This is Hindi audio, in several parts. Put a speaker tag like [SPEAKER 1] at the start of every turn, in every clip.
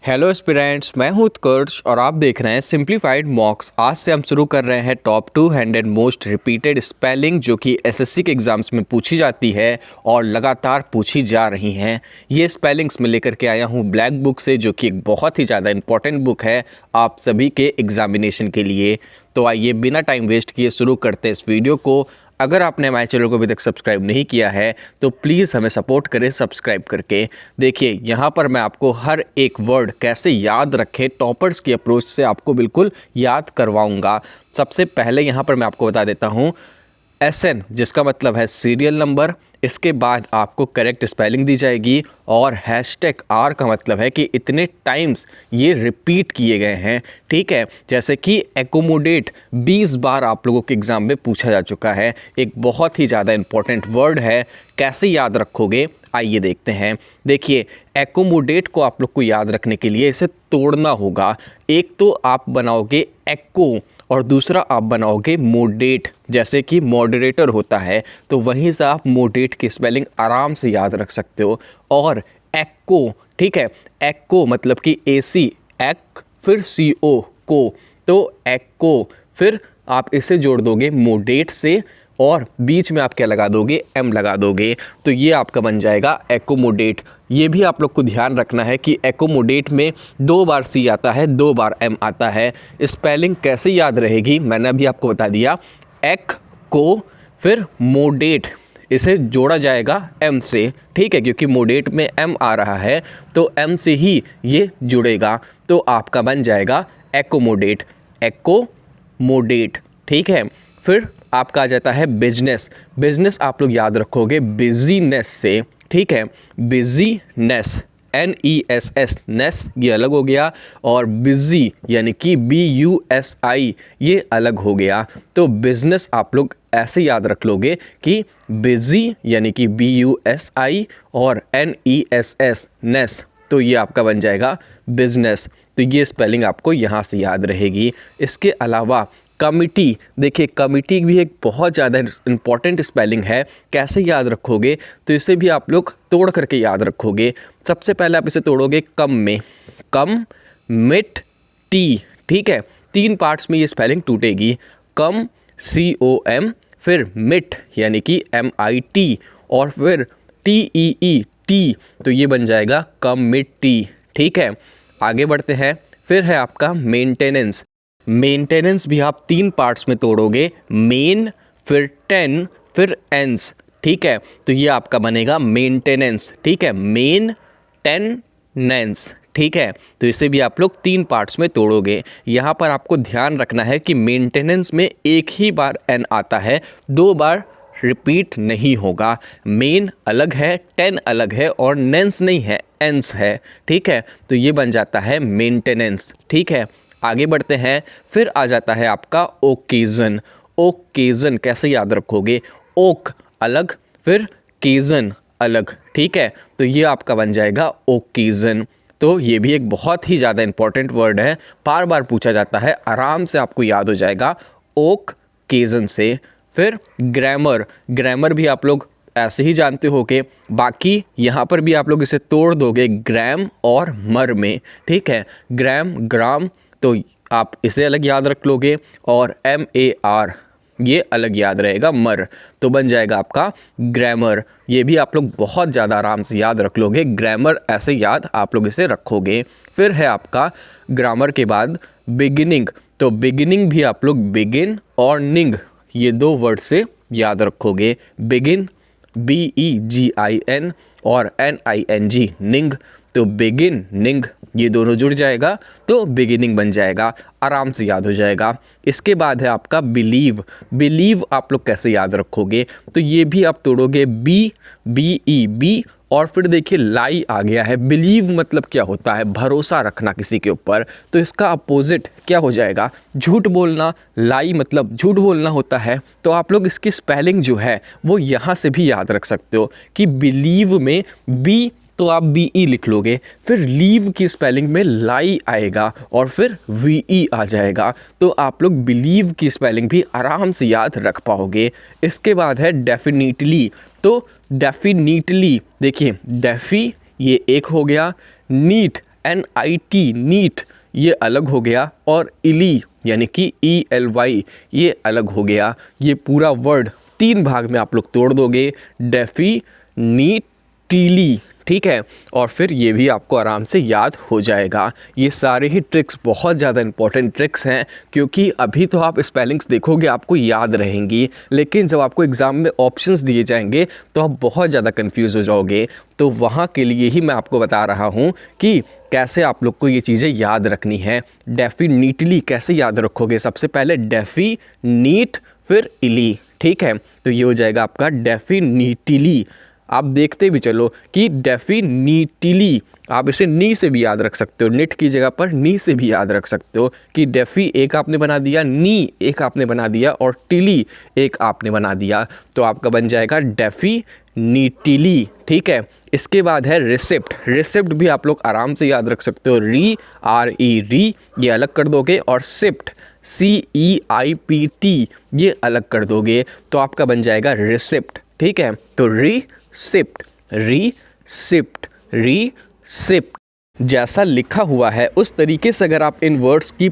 [SPEAKER 1] हेलो एस्पिरेंट्स, मैं हूं उत्कर्ष और आप देख रहे हैं सिंप्लीफाइड मॉक्स। आज से हम शुरू कर रहे हैं टॉप 200 मोस्ट रिपीटेड स्पेलिंग जो कि एसएससी के एग्ज़ाम्स में पूछी जाती है और लगातार पूछी जा रही हैं। ये स्पेलिंग्स मैं लेकर के आया हूं ब्लैक बुक से, जो कि एक बहुत ही ज़्यादा इंपॉर्टेंट बुक है आप सभी के एग्जामिनेशन के लिए। तो आइए बिना टाइम वेस्ट किए शुरू करते हैं इस वीडियो को। अगर आपने हमारे चैनल को अभी तक सब्सक्राइब नहीं किया है तो प्लीज़ हमें सपोर्ट करें सब्सक्राइब करके। देखिए यहाँ पर मैं आपको हर एक वर्ड कैसे याद रखें टॉपर्स की अप्रोच से आपको बिल्कुल याद करवाऊंगा। सबसे पहले यहाँ पर मैं आपको बता देता हूँ SN, जिसका मतलब है सीरियल नंबर। इसके बाद आपको करेक्ट स्पेलिंग दी जाएगी और #R का मतलब है कि इतने टाइम्स ये रिपीट किए गए हैं। ठीक है, जैसे कि एकोमोडेट 20 बार आप लोगों के एग्ज़ाम में पूछा जा चुका है। एक बहुत ही ज़्यादा इंपॉर्टेंट वर्ड है। कैसे याद रखोगे आइए देखते हैं। देखिए एकोमोडेट को आप लोग को याद रखने के लिए इसे तोड़ना होगा। एक तो आप बनाओगे एको और दूसरा आप बनाओगे मोडेट, जैसे कि मॉडरेटर होता है, तो वहीं से आप मोडेट की स्पेलिंग आराम से याद रख सकते हो। और एक्को, ठीक है, एक्को मतलब कि AC एक फिर CO को, तो एक्को, फिर आप इसे जोड़ दोगे मोडेट से और बीच में आप क्या लगा दोगे, M लगा दोगे, तो ये आपका बन जाएगा एकोमोडेट। ये भी आप लोग को ध्यान रखना है कि एकोमोडेट में 2 बार C आता है, 2 बार M आता है। स्पेलिंग कैसे याद रहेगी मैंने अभी आपको बता दिया। एक को फिर मोडेट, इसे जोड़ा जाएगा M से, ठीक है, क्योंकि मोडेट में M आ रहा है तो M से ही ये जुड़ेगा, तो आपका बन जाएगा एकोमोडेट, एकोमोडेट। ठीक है, फिर आपका आ जाता है बिजनेस। बिजनेस आप लोग याद रखोगे बिजीनेस से, ठीक है, बिजीनेस NESS, नेस ये अलग हो गया और बिजी यानी कि BUSI ये अलग हो गया। तो बिजनेस आप लोग ऐसे याद रख लोगे कि बिजी यानी कि BUSI और NESS नेस, तो ये आपका बन जाएगा बिजनेस। तो ये स्पेलिंग आपको यहाँ से याद रहेगी। इसके अलावा कमिटी, देखिए कमिटी भी एक बहुत ज़्यादा इंपॉर्टेंट स्पेलिंग है। कैसे याद रखोगे, तो इसे भी आप लोग तोड़ करके याद रखोगे। सबसे पहले आप इसे तोड़ोगे कम में, कम मिट टी, ठीक है, 3 पार्ट्स में ये स्पेलिंग टूटेगी। कम COM, फिर मिट यानी कि MIT और फिर TEE टी, तो ये बन जाएगा कम मिट टी। ठीक है, आगे बढ़ते हैं। फिर है आपका मेंटेनेंस। मेंटेनेंस भी आप 3 पार्ट्स में तोड़ोगे, मेन फिर 10 फिर एंस, ठीक है, तो ये आपका बनेगा मेंटेनेंस। ठीक है, मेन 10 नेंस, ठीक है, तो इसे भी आप लोग 3 पार्ट्स में तोड़ोगे। यहाँ पर आपको ध्यान रखना है कि मेंटेनेंस में एक ही बार N आता है, 2 बार रिपीट नहीं होगा। मेन अलग है, 10 अलग है और नेंस नहीं है, एंस है। ठीक है, तो ये बन जाता है मेंटेनेंस। ठीक है, आगे बढ़ते हैं। फिर आ जाता है आपका ओकेजन। ओकेजन कैसे याद रखोगे, ओक अलग फिर केजन अलग, ठीक है, तो ये आपका बन जाएगा ओकेजन। तो ये भी एक बहुत ही ज़्यादा इंपॉर्टेंट वर्ड है, बार बार पूछा जाता है, आराम से आपको याद हो जाएगा ओक केजन से। फिर ग्रामर, ग्रामर भी आप लोग ऐसे ही जानते हो कि बाकी यहाँ पर भी आप लोग इसे तोड़ दोगे ग्राम और मर में, ठीक है, ग्राम ग्राम, तो आप इसे अलग याद रख लोगे और MAR ये अलग याद रहेगा मर, तो बन जाएगा आपका ग्रामर। ये भी आप लोग बहुत ज़्यादा आराम से याद रख लोगे, ग्रामर ऐसे याद आप लोग इसे रखोगे। फिर है आपका ग्रामर के बाद बिगिनिंग। तो बिगिनिंग भी आप लोग बिगिन और निंग ये 2 वर्ड से याद रखोगे। बिगिन BEGIN और NING निंग, तो बिगिन निंग ये दोनों जुड़ जाएगा तो बिगिनिंग बन जाएगा, आराम से याद हो जाएगा। इसके बाद है आपका बिलीव। बिलीव आप लोग कैसे याद रखोगे, तो ये भी आप तोड़ोगे BE और फिर देखिए लाई आ गया है। बिलीव मतलब क्या होता है, भरोसा रखना किसी के ऊपर, तो इसका अपोजिट क्या हो जाएगा, झूठ बोलना। लाई मतलब झूठ बोलना होता है, तो आप लोग इसकी स्पेलिंग जो है वो यहाँ से भी याद रख सकते हो कि बिलीव में बी तो आप BE लिख लोगे, फिर लीव की स्पेलिंग में लाई आएगा और फिर VE आ जाएगा, तो आप लोग बिलीव की स्पेलिंग भी आराम से याद रख पाओगे। इसके बाद है डेफिनेटली। तो डेफिनेटली देखिए डेफी ये एक हो गया, नीट NIT नीट ये अलग हो गया, और इली यानी कि ELY ये अलग हो गया। ये पूरा वर्ड 3 भाग में आप लोग तोड़ दोगे, डेफिनिटली, ठीक है, और फिर ये भी आपको आराम से याद हो जाएगा। ये सारे ही ट्रिक्स बहुत ज़्यादा इंपॉर्टेंट ट्रिक्स हैं, क्योंकि अभी तो आप स्पेलिंग्स देखोगे आपको याद रहेंगी, लेकिन जब आपको एग्ज़ाम में ऑप्शंस दिए जाएंगे तो आप बहुत ज़्यादा कंफ्यूज हो जाओगे। तो वहाँ के लिए ही मैं आपको बता रहा हूँ कि कैसे आप लोग को ये चीज़ें याद रखनी है। डेफिनिटली कैसे याद रखोगे, सबसे पहले डेफिनीट फिर इली, ठीक है, तो ये हो जाएगा आपका डेफिनिटली। आप देखते भी चलो कि डेफिनिटली आप इसे नी से भी याद रख सकते हो, निट की जगह पर नी से भी याद रख सकते हो कि डेफी एक आपने बना दिया, नी एक आपने बना दिया, और टिली एक आपने बना दिया, तो आपका बन जाएगा डेफिनिटली, ठीक है। इसके बाद है रिसिप्ट। रिसिप्ट भी आप लोग आराम से याद रख सकते हो, RE री ये अलग कर दोगे, और सिप्ट CEIPT ये अलग कर दोगे, तो आपका बन जाएगा रिसिप्ट, ठीक है। तो रिसिप्ट, रिसिप्ट, रिसिप्ट जैसा लिखा हुआ है उस तरीके से अगर आप इन वर्ड्स की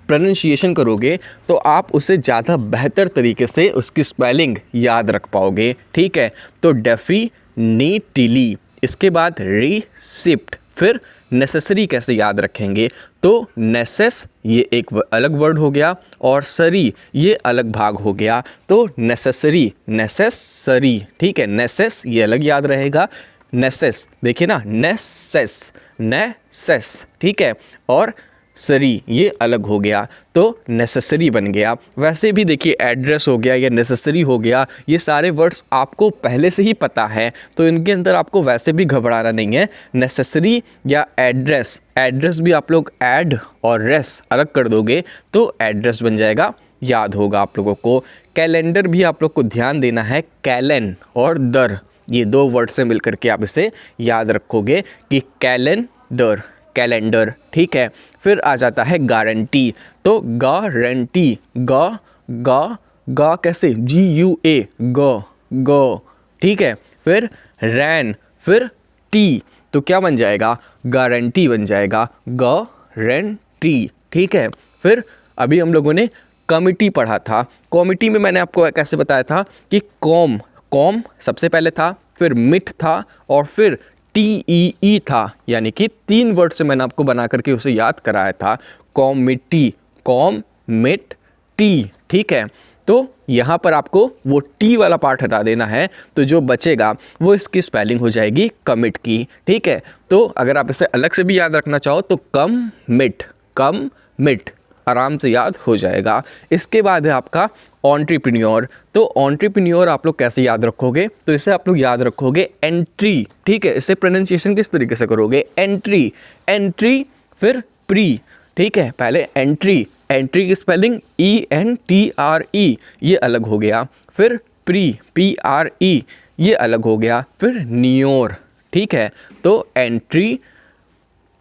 [SPEAKER 1] प्रोनाउंसिएशन करोगे तो आप उसे ज़्यादा बेहतर तरीके से उसकी स्पेलिंग याद रख पाओगे, ठीक है। तो डेफिनिटली, इसके बाद रिसिप्ट, फिर नेसेसरी कैसे याद रखेंगे, तो नेसेस ये एक अलग वर्ड हो गया, और सरी ये अलग भाग हो गया, तो नेसेसरी, नेसेसरी, ठीक है, नेसेस ये अलग याद रहेगा, नेसेस देखिए ना, नेसेस, नेसेस, ठीक है, और सरी ये अलग हो गया, तो नेसेसरी बन गया। वैसे भी देखिए एड्रेस हो गया या नेसेसरी हो गया, ये सारे वर्ड्स आपको पहले से ही पता है, तो इनके अंदर आपको वैसे भी घबराना नहीं है। नेसेसरी या एड्रेस, एड्रेस भी आप लोग ऐड और रेस अलग कर दोगे तो एड्रेस बन जाएगा, याद होगा आप लोगों को। कैलेंडर भी आप लोग को ध्यान देना है, कैलेन और दर ये 2 वर्ड से मिलकर के आप इसे याद रखोगे कि कैलेंडर, कैलेंडर, ठीक है। फिर आ जाता है गारंटी, तो गारंटी, गा गा गा कैसे, GUA, ग, ठीक है। फिर रैन, फिर टी, तो क्या बन जाएगा, गारंटी बन जाएगा, गारंटी, ठीक है। फिर अभी हम लोगों ने कमिटी पढ़ा था, कमिटी में मैंने आपको कैसे बताया था कि कॉम, कॉम सबसे पहले था, फिर मिट था, और फिर TEE था, यानी कि 3 वर्ड से मैंने आपको बना करके उसे याद कराया था, कॉमिटी, कॉम मिट टी, ठीक है। तो यहाँ पर आपको वो टी वाला पार्ट हटा देना है, तो जो बचेगा वो इसकी स्पेलिंग हो जाएगी कमिट की, ठीक है। तो अगर आप इसे अलग से भी याद रखना चाहो तो कम मिट आराम से याद हो जाएगा। इसके बाद है आपका एंटरप्रेन्योर, तो एंटरप्रेन्योर आप लोग कैसे याद रखोगे, तो इसे आप लोग याद रखोगे एंट्री, ठीक है। इसे प्रोनाउंसिएशन किस तरीके से करोगे, एंट्री, एंट्री फिर प्री, ठीक है। पहले एंट्री, एंट्री की स्पेलिंग ENTRE ये अलग हो गया, फिर प्री, PRE ये अलग हो गया, फिर नियोर, ठीक है। तो एंट्री,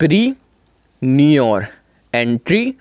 [SPEAKER 1] प्री, नियोर, एंट्री,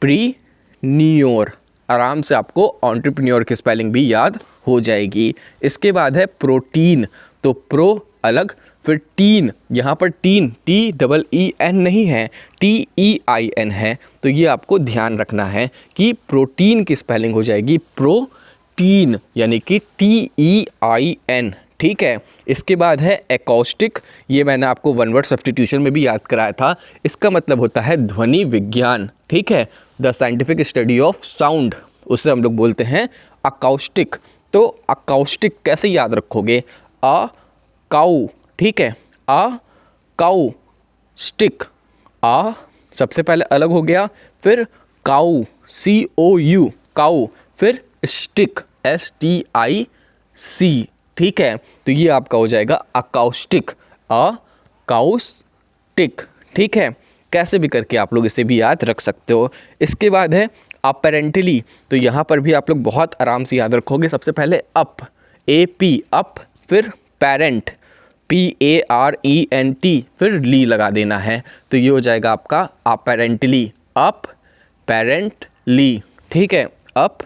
[SPEAKER 1] प्री, नियोर, आराम से आपको एंटरप्रेन्योर की स्पेलिंग भी याद हो जाएगी। इसके बाद है प्रोटीन, तो प्रो अलग, फिर टीन, यहाँ पर टीन TEEN नहीं है, TEIN है, तो ये आपको ध्यान रखना है कि प्रोटीन की स्पेलिंग हो जाएगी प्रोटीन, यानी कि TEIN, ठीक है। इसके बाद है एकॉस्टिक, ये मैंने आपको 1 वर्ड सब्स्टिट्यूशन में भी याद कराया था, इसका मतलब होता है ध्वनि विज्ञान, ठीक है, the scientific study of sound, उसे हम लोग बोलते हैं अकाउस्टिक। तो अकाउस्टिक कैसे याद रखोगे, अ काउ, ठीक है, अ काउ स्टिक, आ सबसे पहले अलग हो गया, फिर काउ COU काउ, फिर स्टिक STIC, ठीक है। तो ये आपका हो जाएगा अकाउस्टिक, अकाउस्टिक, ठीक है। कैसे भी करके आप लोग इसे भी याद रख सकते हो। इसके बाद है अपेरेंटली, तो यहाँ पर भी आप लोग बहुत आराम से याद रखोगे। सबसे पहले अप, AP अप, फिर पेरेंट PARENT, फिर ली लगा देना है, तो ये हो जाएगा आपका अपेरेंटली, अप पेरेंटली, ठीक है, अप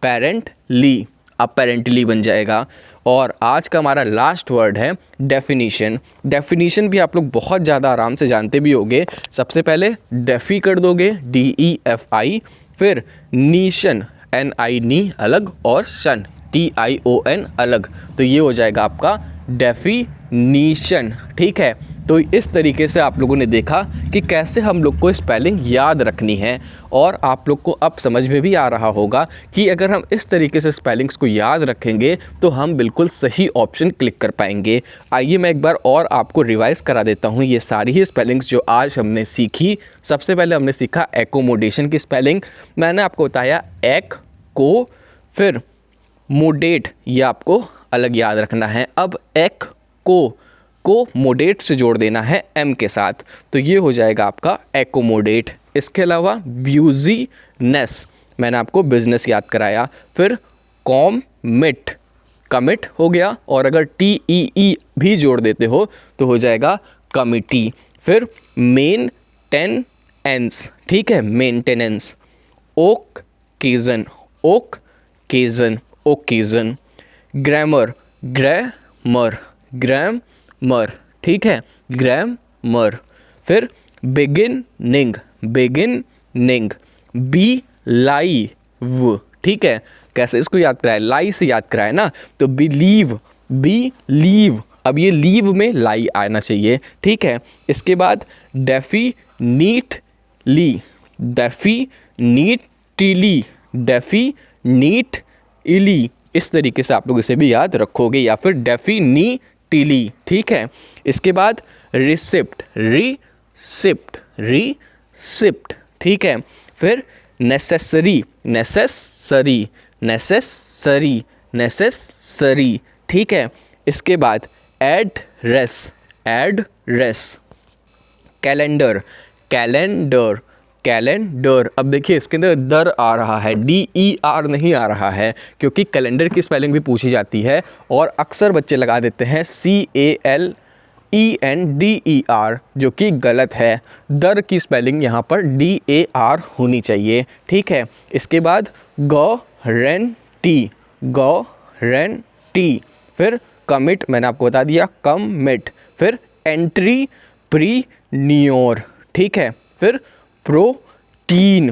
[SPEAKER 1] पेरेंटली, अपेरेंटली बन जाएगा। और आज का हमारा लास्ट वर्ड है डेफिनीशन। डेफिनीशन भी आप लोग बहुत ज़्यादा आराम से जानते भी होंगे। सबसे पहले डेफी कर दोगे, DEFI, फिर नीशन, NI नी अलग, और शन, TION अलग, तो ये हो जाएगा आपका डेफिनीशन। ठीक है, तो इस तरीके से आप लोगों ने देखा कि कैसे हम लोग को स्पेलिंग याद रखनी है, और आप लोग को अब समझ में भी आ रहा होगा कि अगर हम इस तरीके से स्पेलिंग्स को याद रखेंगे तो हम बिल्कुल सही ऑप्शन क्लिक कर पाएंगे। आइए मैं एक बार और आपको रिवाइज़ करा देता हूँ ये सारी ही स्पेलिंग्स जो आज हमने सीखी। सबसे पहले हमने सीखा एकोमोडेशन की स्पेलिंग। मैंने आपको बताया एक को, फिर मोडेट, ये आपको अलग याद रखना है। अब एक को मोडेट से जोड़ देना है M के साथ, तो ये हो जाएगा आपका एकोमोडेट। इसके अलावा ब्यूजीनेस, मैंने आपको बिजनेस याद कराया। फिर कॉमिट, कमिट हो गया, और अगर TEE भी जोड़ देते हो तो हो जाएगा कमिटी। फिर मेंटेनेंस, ठीक है, maintenance. Occasion, occasion, occasion. Grammar, grammar, grammar, ठीक है, ग्रामर। फिर बिगिनिंग, बिगिनिंग। बी लाइव, ठीक है, कैसे इसको याद कराए, लाई से याद कराए ना, तो बिलीव, बी लीव, अब ये लीव में लाई आना चाहिए। ठीक है, इसके बाद डेफिनीटली, डेफिनीटली, डेफिनीटली, इस तरीके से आप लोग इसे भी याद रखोगे, या फिर डेफिनीटली। ठीक है, इसके बाद रिसिप्ट, रिसिप्ट, रिसिप्ट, ठीक है। फिर नेसेसरी, नेसेसरी, नेसेसरी, नेसेसरी, ठीक है। इसके बाद address, address. Calendar, calendar, calendar. अब देखिए इसके अंदर दर आ रहा है, DER नहीं आ रहा है, क्योंकि कैलेंडर की स्पेलिंग भी पूछी जाती है और अक्सर बच्चे लगा देते हैं CALENDER, जो कि गलत है। दर की स्पेलिंग यहाँ पर DAR होनी चाहिए। ठीक है, इसके बाद गारंटी, गारंटी। फिर कमिट, मैंने आपको बता दिया, कमिट। फिर एंट्रीप्रीन्योर, ठीक है। फिर protein,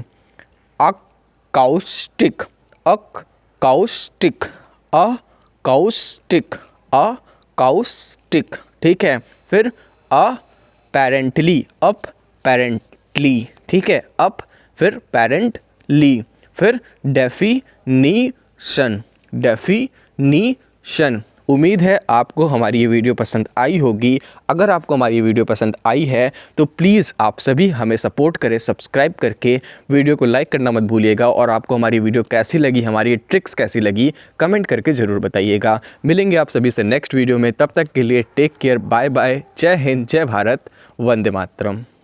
[SPEAKER 1] acoustic, acoustic, acoustic, acoustic, ठीक है। फिर अपेरेंटली, अपेरेंटली, ठीक है, अप, फिर पेरेंटली। फिर डेफिनीशन, डेफिनीशन। उम्मीद है आपको हमारी ये वीडियो पसंद आई होगी। अगर आपको हमारी ये वीडियो पसंद आई है तो प्लीज़ आप सभी हमें सपोर्ट करें सब्सक्राइब करके, वीडियो को लाइक करना मत भूलिएगा, और आपको हमारी वीडियो कैसी लगी, हमारी ये ट्रिक्स कैसी लगी, कमेंट करके ज़रूर बताइएगा। मिलेंगे आप सभी से नेक्स्ट वीडियो में, तब तक के लिए टेक केयर, बाय बाय, जय हिंद, जय भारत, वंदे मातरम।